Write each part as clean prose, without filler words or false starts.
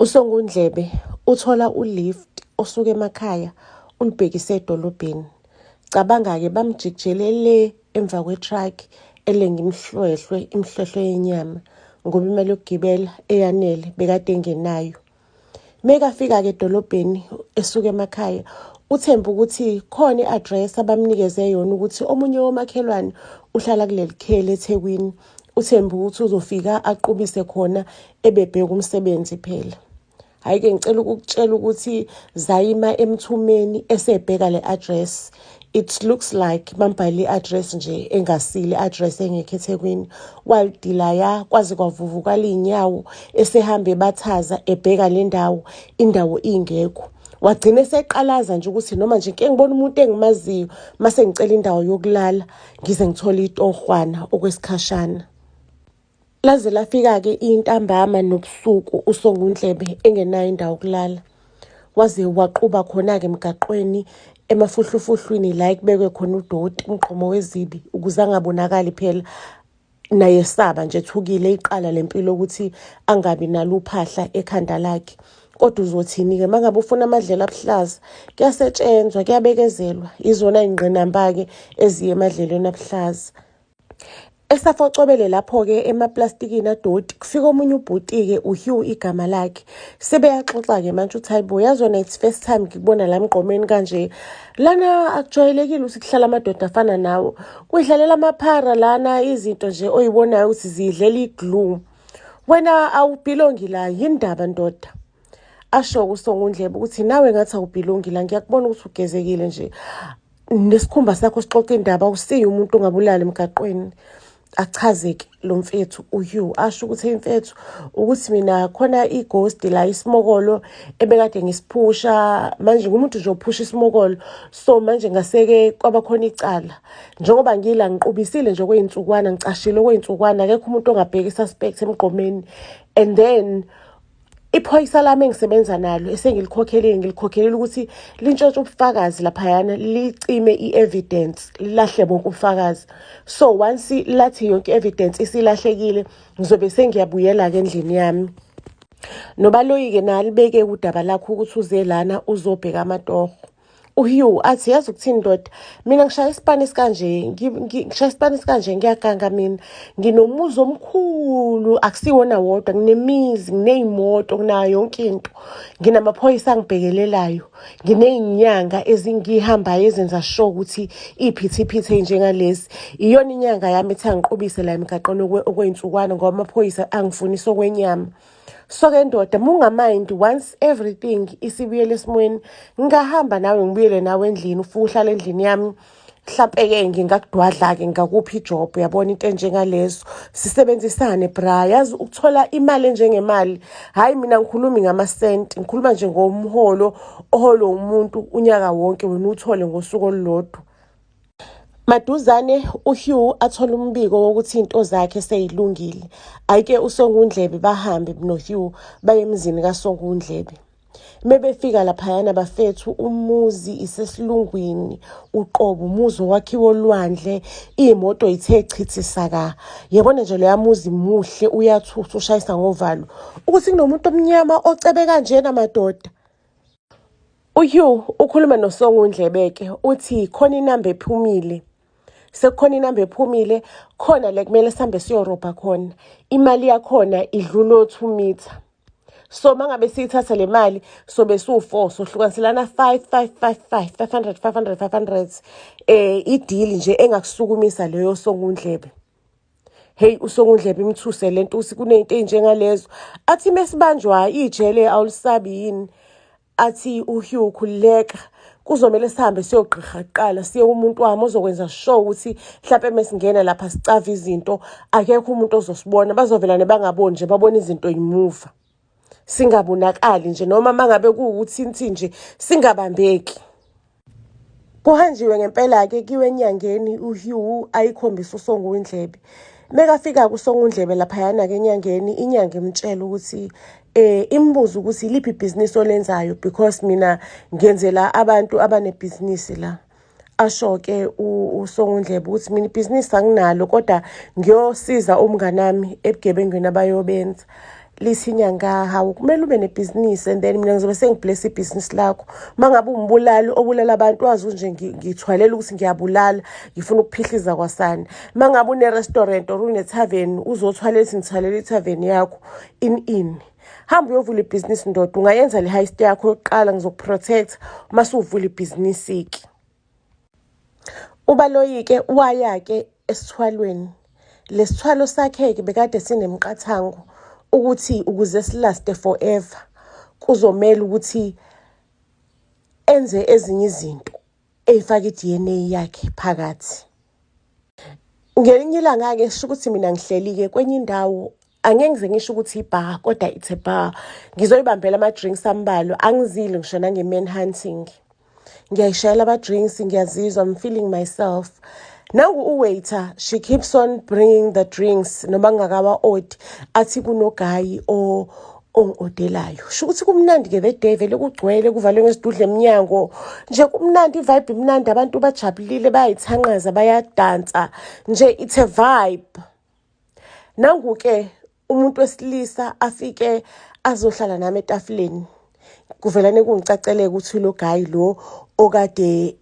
USongundlebe uthola ulift osuka emakhaya ulibhekise edolobheni. Cabanga-ke bamjikijelele emva kwetruck elenga imhlwehlwe yenyama ngoba imali yokugibela eyanele bekade engenayo. Mekafika-ke edolobheni esuka emakhaya uthemba ukuthi khona i-address abamnikeze yona ukuthi omunye womakhelwane uhlala kuleli kheli eThekwini. Uthemba ukuthi uzofika aqubise khona ebebheka umsebenzi phela. Hhayi-ke ngicela ukukutshela ukuthi zayima emthumeni esebheka le-address. It looks like bambhale i-address nje engasile i-address engekho eThekwini. Walidilaya kwaze kwavuvukala iy'nyawo esehamba ebathaza ebheka le ndawo, indawo ingekho. Wagcina eseqalaza nje ukuthi noma nje nke ngibona umuntu engimaziyo mase ngicela indawo yokulala ngize ngithole itohwana okwesikhashana. Laze lafika-ke intambama nobusuku uSongundlebe engenayo indawo yokulala. Waze waqhuba khona-ke emgaqweni emafuhlufuhlwini la ekubekwe khona udoti umgqomo wezibi ukuze angabonakali phela naye esaba nje ethukile iqala lempilo ukuthi angabi nalo uphahla ekhanda lakhe. Kodwa uzothini-ke mangabe ufuna amadlela abuhlaza kuyasetshenzwa kuyabekezelwa izona ingqinamba-ke eziye emadlelweni abuhlaza. Esafocobele lapho-ke emaplastikini adoti kufika omunye ubhuti-ke uHugh igama lakhe. Sebeyaxoxa-ke manje uthi hayibo yazona it's first time ngikubona la mgqomeni kanje. Lana akujwayelekile ukuthi kuhlala amadoda afana nawo. Kuyidlalela amaphara lana izinto nje oyibonayo ukuthi zidlela iglue. Wena awubhilongi la yindaba ndoda. Asho uSongundlebe ukuthi nawe ngathi awubhilongi la ngiyakubona ukuthi ugezekile nje. Nesikhumba sakho sixoxa indaba usiye umuntu ongabulala emgaqweni. Achazeke lo mfethu uHugh asho ukuthi imfethu ukuthi mina khona ighost la isimokolo ebekade ngisiphusha manje ngumuntu nje ophusha isimokolo so manje ngaseke kwaba khona icala njengoba ngila ngiqubisile nje kweinsukwana ngicashile kweinsukwana akekho umuntu ongabheka isuspect emgqomeni and then iphoyisa lami engisebenza nalo ngilikhokhelile ukuthi lintshontshe ubufakazi laphayana licime i-evidence lilahle bonke ubufakazi. So once lathi yonke evidence isilahlekile ngizobe sengiyabuyela-ke endlini yami. Nobaloyi-ke nalibeke udaba lakho ukuthi uze lana uzobheka amatoho. uHugh athi yazi ukuthini ndoda mina ngishaya isipani esikanje ngiyaganga mina nginomuzi omkhulu akusiwona wodwa nginemizi ngineyimoto kunayo yonke into nginamaphoyisa angibhekelelayo nginey'nyanga ezingihambayo ezenza sure ukuthi iphithiphithi njengalezi iyona inyanga yami ethi angiqubise la emgaqweni okwey'nsukwana ngoba amaphoyisa angifunisa okwenyama. So-ke ndoda mungamind once everything isibuyele esimweni ngingahamba nawe ngibuyele nawe endlini ufike uhlale endlini yami mhlampe-ke ngingakudwadla-ke ngakuphi ijob uyabona into enjengalezo sisebenzisane bra yazi ukuthola imali enjengemali hhayi mina ngikhulumi ngamasenti ngikhuluma nje ngomholo oholo umuntu unyaka wonke wena uthole ngosuku olulodwa. Maduzane uHugh athola umbiko wokuthi into zakhe seyilungile. Ayike uSongundlebe bahambe noHugh baye emzini kaSongundlebe. Mebefika laphayana bafethu umuzi isesilungwini uqobo umuzi wakhiwo olwandle imoto ithe chithisa ka. Yabona nje lo yamuzi muhle uyathutha ushayisa ngovalo. Ukuthi kunomuntu omnyama ocebe kanjena madoda. uHugh ukhuluma noSongundlebe-ke uthi khona inamba ephumile. Sekukhona inamba ephumile khona le kumele sihambe siyorobha khona imali yakhona idlula 2 meter. So mangabe siyithatha le mali sobe su4 sohlukaniselana 500 ideal nje engakusukumisa leyo Songundlebe. Hey uSongundlebe imthuse lento uthi kunento enjengalezo athi mesibanjwa ijele awulisabi yini athi uHugh khuleka kuzomela sihambe siyogqirha kuqala siye umuntu wami ozokwenza sure ukuthi mhlawumbe mesingena lapha sicava izinto akekho umuntu ozosibona bazovelana bangaboni nje babona izinto yimuva singabonakali nje noma mangabe kuwukuthi nje singabambeki. Kuhanjiwe ngempela-ke kiwe enyangeni uHugh ayikhombisa uSongundlebe. Mekafika kuSongundlebe laphayana-ke enyangeni inyanga imtshela ukuthi imbuzo ukuthi iliphi ibhizinisi olenzayo because mina ngenzela abantu abanebhizinisi la. Asho-ke uSongundlebe ukuthi mina ibhizinisi anginalo kodwa ngiyosiza umnganami ebugebengweni abayobenza. lithi inyanga hawu kumele ube nebhizinisi and then mina ngizobe sengibless ibhizinisi lakho. Mangabe umbulali obulala abantu wazi nje ngithwalela ukuthi ngiyabulala ngifuna ukuphihliza kwasana. Mangabe une restaurant or une tavern uzothwalela ukuthi ngithwalela itavern yakho in. Hamba uyovula ibhizinisi ndoda, ungayenza le heist yakho yokuqala ngizokuprotect mase uvula ibhizinisi ke. Ubaloyike waya ke esithwalweni. Lesithwalo sakhe ke bekade sinemqathango ukuthi ukuze silaste forever kuzomela ukuthi enze ezinye izinto eyifaka iDNA yakhe phakathi. Ngelinye ilanga ke sho ukuthi mina ngihleli ke kwenye indawo, angeke ngize ngisho ukuthi ibar kodwa it's a bar. Ngizoyibambela ama drinks ambalwa, angizile ngisho nange man hunting. Ngiyayishayela ama drinks, ngiyazizwa, I'm feeling myself. Nangu waiter, she keeps on bringing the drinks noma ngakawa order athi kunogayi ongidelayo. Sho ukuthi kumnandi ke that day vele kugcwele kuvalwe ngesidudle eminyango. Nje kumnandi, vibe imnandi, abantu bajabulile, bayithanqaza, bayadansa. Nje it's a vibe. Nangu ke umuntu wesilisa afike azohlala nami etafuleni. Kuvelane kungicacele ukuthi lo guy lo okade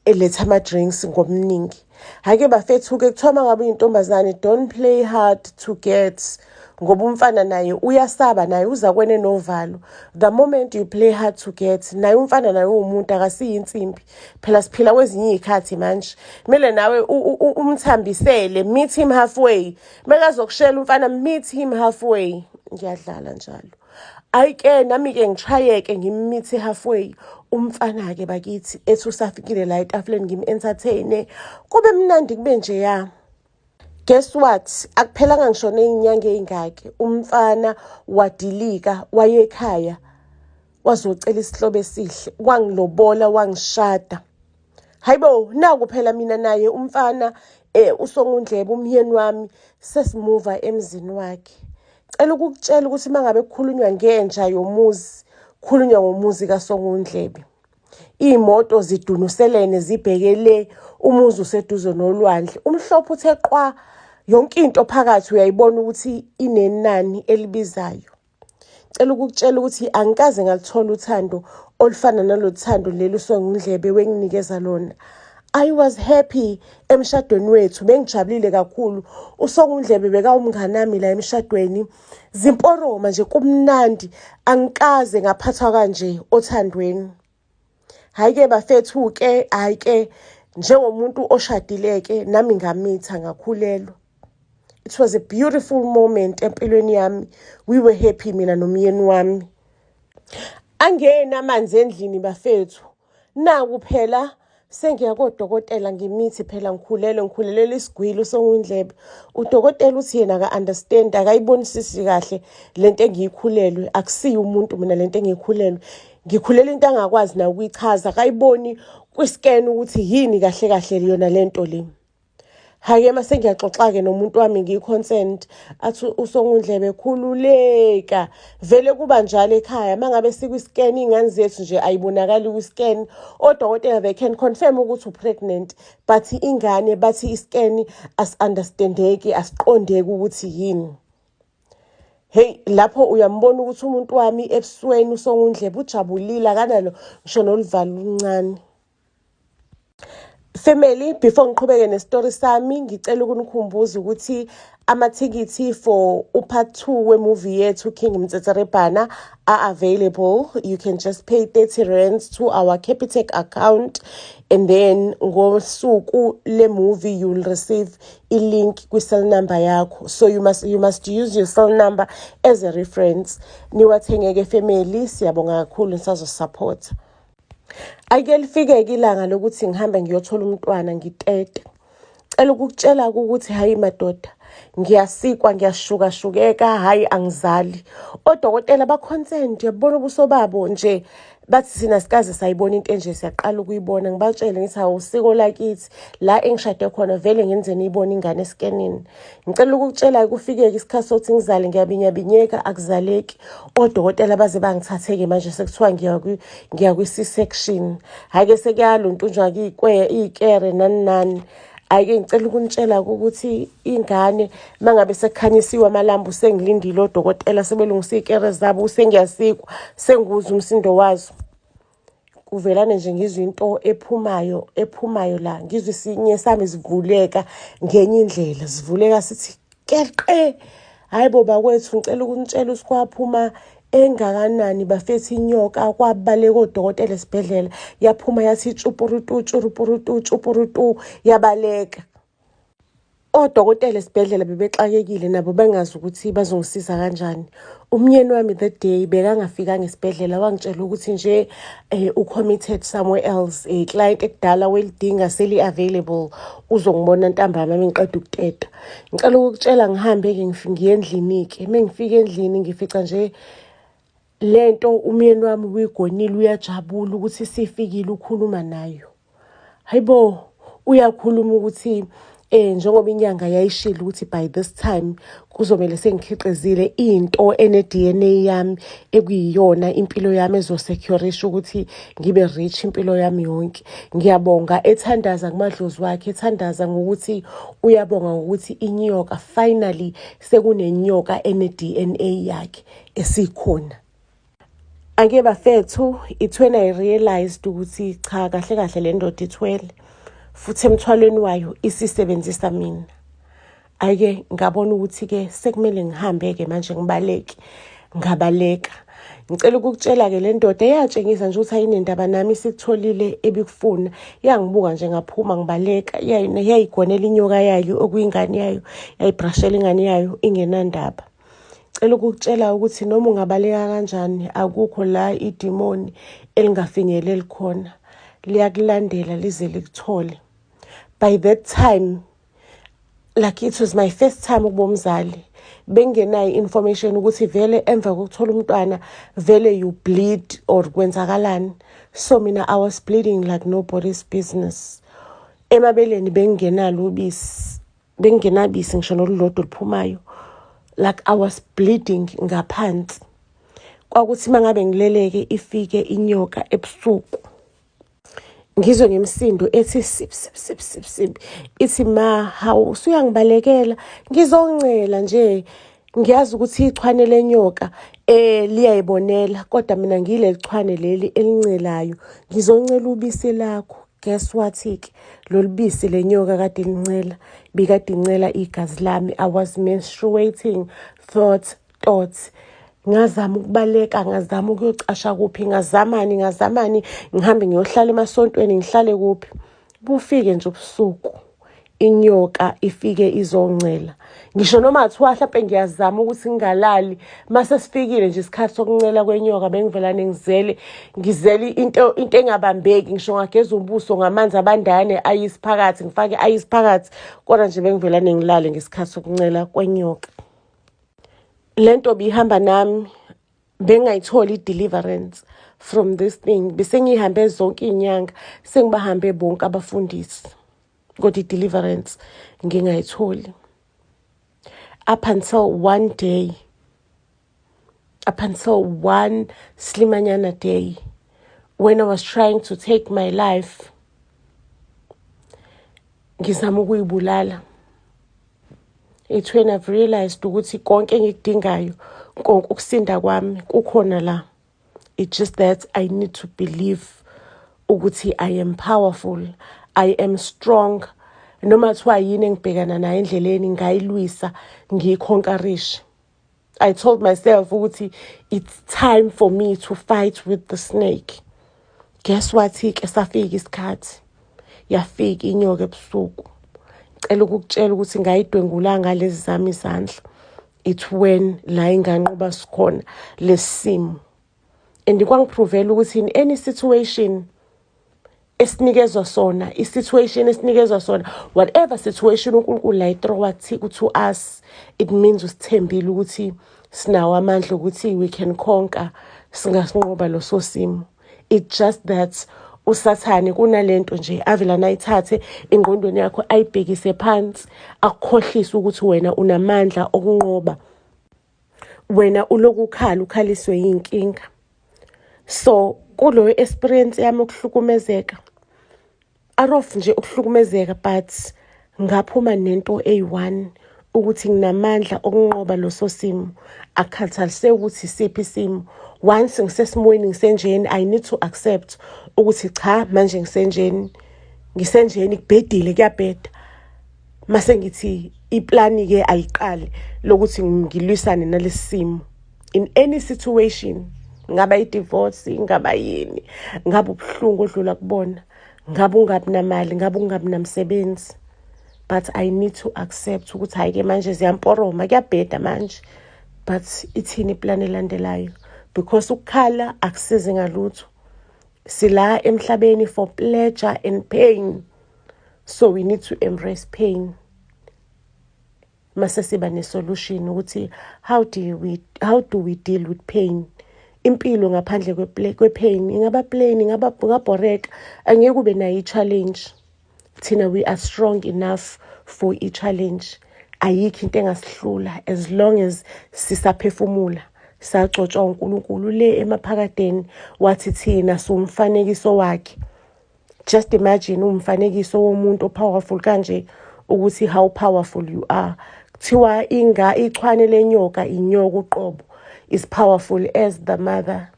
eletha ama drinks ngomningi. Hake bafethu ke kuthiwa mangabe uyintombazane don't play hard to get, ngoba umfana naye uyasaba, naye uza kwene novalo. The moment you play hard to get, naye umfana naye umuntu akasiyinsimbi. Phela siphila kwezinye izikhathi manje. Kumele nawe umthambisele, meet him halfway. Mekazokushela umfana meet him halfway. Ngiyadlala njalo. Ayike nami ke ngitrayeke ngimmithi halfway. Umfana ke bakithi ethi usafikile la etafuleni ngim-entertain. Kube mnandi kube nje ya. Guess what? Akuphelanga ngisho nezinyanga ezingaki. Umfana wadilika waye ekhaya. Wazocela isihlobo esihle. Wangilobola, wangishada. Hayibo, naku phela mina naye umfana uSongundlebe umyeni wami sesimuva emzini wakhe. Cela ukukutshela ukuthi mangabe kukhulunywa ngenja yomuzi, khulunywa ngomuzi kaSongundlebe. Imoto zidunuselene zibhekele umuzi useduze nolwandle. Umhlophe uthe qwa, yonke into phakathi uyayibona ukuthi inenani elibizayo. Cela ukukutshela ukuthi angikaze ngalithola uthando olufana nalothando leli uSongundlebe wenginikeza lona. I was happy emshadweni wethu, bengijabulile kakhulu. uSongundlebe beka umngane nami la emshadweni. Zimporoma nje kumnandi, angikaze ngaphathwa kanje othandweni. Hayike bafethu ke, hayike njengomuntu oshadileke nami ngamitha ngakhulelwa. It was a beautiful moment empilweni yami. We were happy mina nomyeni wami. Angena amanzi endlini bafethu. Naku phela sengiya kodokotela ngimithi phela ngikhulelela isigwili uSongundlebe. Udokotela uthi yena ka-understand, akayibonisisi kahle lento engiyikhulelwe. Akusiyo umuntu mina lento engiyikhulelwe. Ngikhulela into angakwazi na ukuyichaza, akayiboni kwi-scan ukuthi yini kahle kahle yona lento le. Hake mase ngiyaxoxa ke nomuntu wami ngiyi-consent, athi uSongundlebe khululeka. Vele kuba njalo ekhaya mangabe sikwi-scan ingane zethu nje ayibonakali kwi-scan. Odokotela they can confirm ukuthi upregnant, but ingane bathi i-scan as-understandeki, asiqondeki ukuthi yini. Hey, lapho uyambona ukuthi umuntu wami ebusweni uSongundlebe ujabulile akanalo ngisho noluvalo oluncane. Family, before ngiqhubeke nestory sami, ngicela ukunikhumbuza ukuthi amathikithi for part 2 wemovie yethu King Mtsetserebhana are available. You can just pay 30 rands to our Capitec account, and then ngosuku le movie you will receive a link kwi-cell number yakho. So you must use your cell number as a reference. Niwathengeke family, siyabonga kakhulu nisazo support. Ake lifike ilanga lokuthi ngihambe ngiyothola umntwana ngitete. Cela ukukutshela ukuthi hayi madoda, ngiyasikwa, ngiyashukashukeka, hayi angizali. Odokotela ba consent, yabona ubuso babo nje bathi sina sikaze sayibona into enje siyaqala ukuyibona. Ngibatshele ngithi awusiko lakithi la engishade khona vele ngenzeni ibona ingane escanning. Ngicela ukukutshela kufike isikhathi sokuthi ngizale ngiyabinyabinyeka akuzaleki. Odokotela baze bangithatheke manje sekuthiwa ngiya kwi C section. Hake sekuyaluntunjwa ikere nani. Ake ngicela ukunitshela ukuthi ingane mangabe sekukhanyisiwe amalambu sengilindile odokotela sebelungisa ikere zabo sengiyasikwa senguza umsindo wazo. Kuvelane nje ngizwe into ephumayo la, ngizwe isinye sami sivuleka ngenye indlela, sivuleka sithi keqe. Hayi bo bakwethu, ngicela ukunitshela usikwaphuma engakanani bafethu inyoka kwabaleka odokotela esibhedlela, yaphuma yathi tshupurutu tshupurutu tshupurutu yabaleka. Odokotela esibhedlela bebexakekile nabo bengazi ukuthi bazongisiza kanjani. Umyeni wami that day bekangafikanga esibhedlela, wangitshela ukuthi nje u-committed somewhere else, client ekudala welidinga seli-available, uzongibona ntambama mengiqeda ukuteta. Ngicela ukukutshela ngihambe-ke ngiye endlini-ke. Mengifika endlini ngifica nje lento umyeni wami uyigonile, uyajabula ukuthi sifikile ukhuluma nayo. Hayibo, uyakhuluma ukuthi njengoba inyanga yayishilo ukuthi by this time kuzomele sengikhiqizile into ene-DNA yami ekuyiyona impilo yami ezosecurisha ukuthi ngibe rich impilo yami yonke. Ngiyabonga ethandaza kumadlozi wakhe, ethandaza ngokuthi uyabonga ngokuthi inyoka finally sekunenyoka ene-DNA yakhe esikhona. Ake bafethu, it's when I realized ukuthi cha kahle kahle le ndoda ithwele futhi emthwalweni wayo isisebenzisa mina. Ake ngabona ukuthi-ke sekumele ngihambe-ke manje ngibaleke, ngabaleka. Ngicela ukukutshela-ke le ndoda yatshengisa nje ukuthi ayinendaba nami, isikutholile ebikufuna. Yangibuka nje ngaphuma ngibaleka, yayigonela inyoka yayo okuyingane yayo, yayibrashela ingane yayo ingenandaba. Ngicela ukukutshela ukuthi noma ungabaleka kanjani akukho la idimoni elingafinyeleli khona, liyakulandela lize likuthole. By that time, like it was my first time ukuba umzali, bengenayo information ukuthi vele emva kokuthola umntwana vele you bleed or kwenzakalani. So mina I was bleeding like nobody's business. Emabeleni bengenalo ubisi, bengenabisi ngisho nolulodwa oluphumayo. Like I was bleeding ngaphansi. Kwakuthi mangabe ngileleke ifike inyoka ebusuku, ngizwe ngemsindo ethi sip sip sip sip sip, ithi ma hawu usuyangibalekela, ngizoncela nje. Ngiyazi ukuthi ichwane lenyoka liyayibonela, kodwa mina ngile lichwane leli elincelayo, ngizoncela ubisi lakho. Guess what-ke, lolu bisi lenyoka kade lincela bikade incela igazi lami. I was menstruating, thoughts. Ngazama ukubaleka, ngazama ukuyocasha kuphi, ngazamani ngihambe ngiyohlala emasontweni, ngihlale kuphi. Bufike nje ubusuku inyoka ifike izongcela. Ngisho noma kuthiwa mhlawumbe ngiyazama ukuthi ngingalali, mase sifikile nje isikhathi sokuncela kwenyoka bengivelane ngizele into engabambeki. Ngisho ngageza ubuso ngamanzi abandane ayisi phakathi, ngifake ayisi phakathi, kodwa nje bengivelane ngilale ngesikhathi sokuncela kwenyoka. Lento bihamba nami, bengayitholi deliverance from this thing. Bese ngihambe zonke inyanga, sengibahambe bonke abafundisi, kodwa deliverance ngingayitholi. Up until one slimanyana day, when I was trying to take my life, ngizama ukuyibulala. It's when I've realized ukuthi konke engikudingayo, konke ukusinda kwami kukhona la. It's just that I need to believe ukuthi I am powerful, I am strong. Noma kuthiwa yini engibhekana nayo endleleni ngayilwisa, ngiyikhonkarishe. I told myself ukuthi it's time for me to fight with the snake. Guess what-ke, safika isikhathi, yafika inyoka ebusuku. Ngicela ukukutshela ukuthi ngayidwengula ngalezi zami izandla. It's when la inganqoba sikhona lesimo. And kwangiprovela ukuthi in any situation esinikezwa sona, whatever situation uNkulunkulu la ithrowa to us, it means usithembile ukuthi sinawo amandla ukuthi we can conquer, singasinqoba lo sosimo. It's just that usathane kunalento nje avela nayithathe ingqondweni yakho ayibhekise phansi, akukhohlisa ukuthi wena unamandla okunqoba, wena uloku ukhaliswe yinkinga. So kulo experience yami ukuhlukumezeka, arof nje ukuhlukumezeka, but ngaphuma nento eyi-1 ukuthi nginamandla okunqoba loso simo, akukhathalise ukuthi isiphi isimo. Once ngisesimweni ngisenjeni, I need to accept ukuthi cha manje ngisenjeni kubhedile, kuyabheda. Mase ngithi iplani-ke ayiqale lokuthi ngilwisane nalesi simo. In any situation, ngaba i-divorce, ngaba yini, ngabe ubuhlungu odlula kubona, ngabe ungabi namali, ngabe ungabi namsebenzi. But I need to accept ukuthi hayi-ke manje ziyamporoma, kuyabheda manje. But ithini iplani elandelayo? Because ukukhala akusizi ngalutho. Sila emhlabeni for pleasure and pain. So we need to embrace pain. Mase siba ne-solution ukuthi how do we deal with pain? Impilo ngaphandle kwe-pain ingaba plain, ingabhoreka, angeke ube nayo i-challenge. Thina we are strong enough for i-challenge. Ayikho into engasihlula as long as sisaphefumula, sagcotshwa uNkulunkulu le emaphakadeni wathi thina siwumfanekiso wakhe. Just imagine umfanekiso womuntu powerful kanje, ukuthi how powerful you are. Kuthiwa ichwane lenyoka, inyoka uqobo, is powerful as the mother.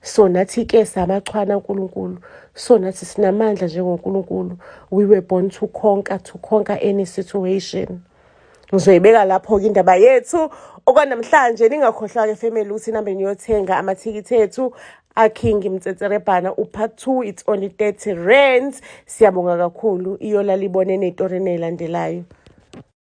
So nathi ke samachwana uNkulunkulu. So nathi sinamandla njengoNkulunkulu. We were born to conquer any situation. Ngizoyibeka lapho-ke indaba yethu okwanamhlanje. Ningakhohlwa-ke family ukuthi nambe niyothenga amathikithi ethu aKing Mtsetserebhana part 2. It's only 30 rands. Siyabonga kakhulu. Iyola libone ney'tori ney'landelayo.